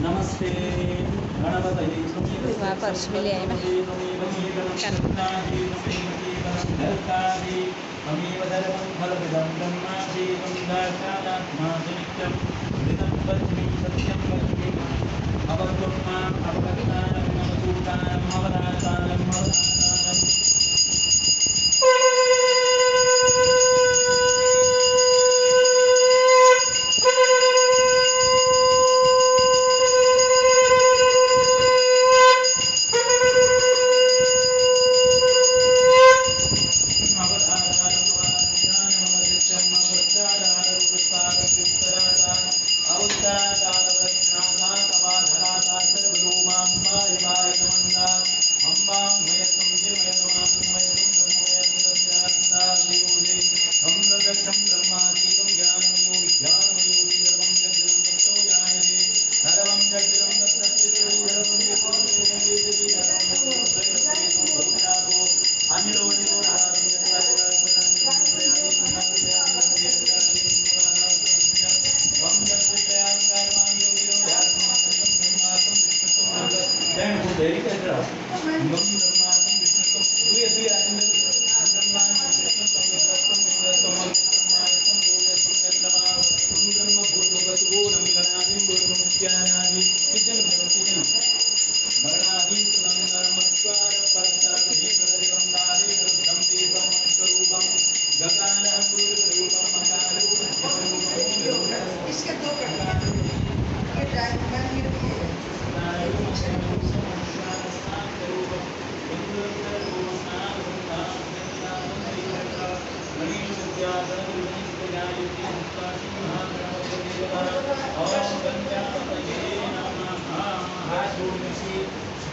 नमस्ते गणपतये पर्स में ले आए तमेव धर्मं फलप्रदं ब्रह्माजीवं दाक्षादात्मासु नित्यं मृतं वच्मि सत्यं वच्मि अवगतं माम् अवगतारम् अवधूतारम् अवदातारम् अवधातारम्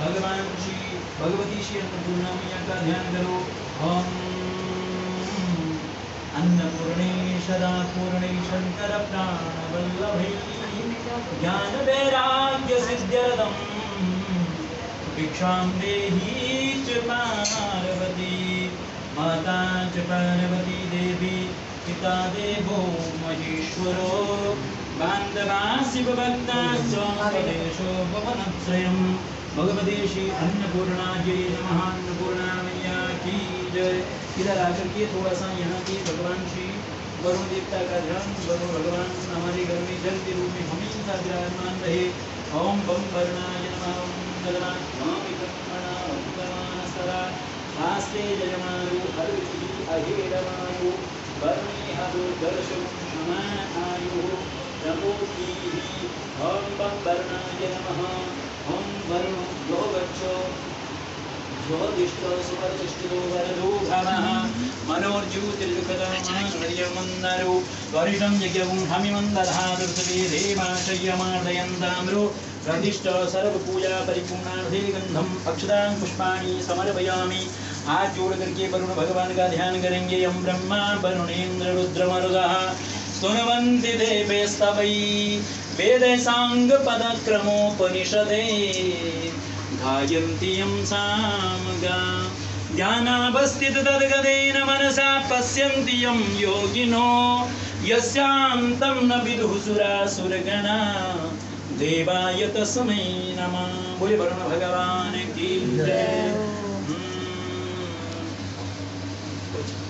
भगवान श्री भगवती श्री अन्नपूर्णा मैया का ध्यान करो। ओम अन्नपूर्णे सदा पूर्णे शंकर प्राण वल्लभे ज्ञान वैराग्य सिद्ध्यर्थम भिक्षां देहि च पार्वती माता च पार्वती देवी पिता देवो महेश्वरो बान्धवा शिवभक्ताश्च स्वदेशो भवनत्रयम्। भगवती श्री अन्नपूर्णा जी नमः। अन्नपूर्णा मैया की जय। इधर आकर के थोड़ा सा यहाँ की भगवान श्री वरुण देवता का ध्यान करो। भगवान हमारे घर में जल के रूप में हमेशा विराजमान रहे। ओम बम वर्णाय नमः। ओम गलवान सदा आस्ते जयमानु हरिति अहेडमानु वर्णे हदुर्दर्शं समान आयु नमोति। ओम बम वर्णाय नमः। ओम वरुण यो गच्छो ज्योतिष्ठो सुवर्तिष्ठो वरदो भवः मनोर्ज्योतिर्युक्तमन्यो वरिष्ठं यज्ञं हमिमन्दधातुर्सवे देवाशय्यमार्दयन्ताम्रो प्रतिष्ठ सर्वपूजा परिपूर्णार्थे गंधम अक्षतां पुष्पाणि समर्पयामि। हाथ जोड़ करके वरुण भगवान का ध्यान करेंगे। यम ब्रह्मा वरुणेन्द्र रुद्रमरुदः स्तुवन्ति देवैस्तवै वेदैसाङ्गपदक्रमोपनिषदे गायन्ति यं सामगा ध्यानावस्थित तद्गतेन मनसा पश्यन्ति यं योगिनो यस्यान्तं न विदुः सुरासुरगणा देवाय तस्मै नमः। बोले वरुण भगवान की जय।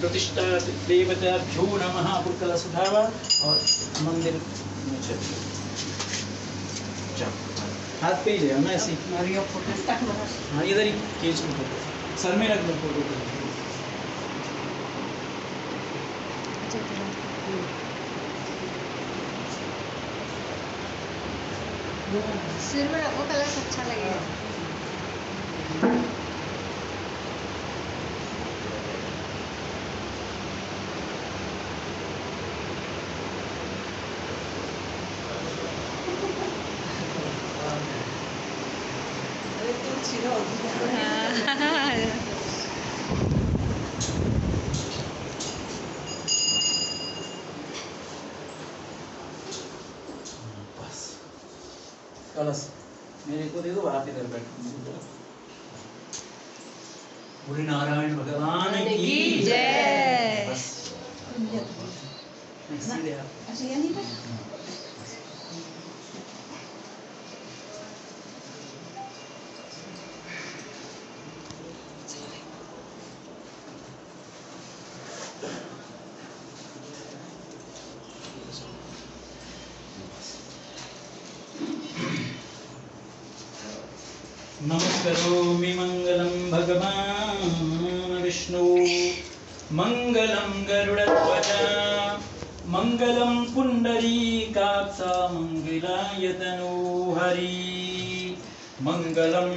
प्रतिष्ठा देवताभ्यो नमः। पुरकला सुधावा और मंदिर में चलिए। हाथ पे ही ले ना ऐसे। हाँ इधर ही खींच लो फोटो। सर में रख लो फोटो को। सिर में रखो कलर अच्छा लगेगा। कलश मेरे को दे दो। आप इधर बैठो। बोले नारायण भगवान की जय। बस सीधे आप। नमस्करोमि मंगलम भगवान् विष्णु मंगलम गरुड़ध्वज मंगलम पुंडरीकाक्ष मंगलायतनु हरि मंगलम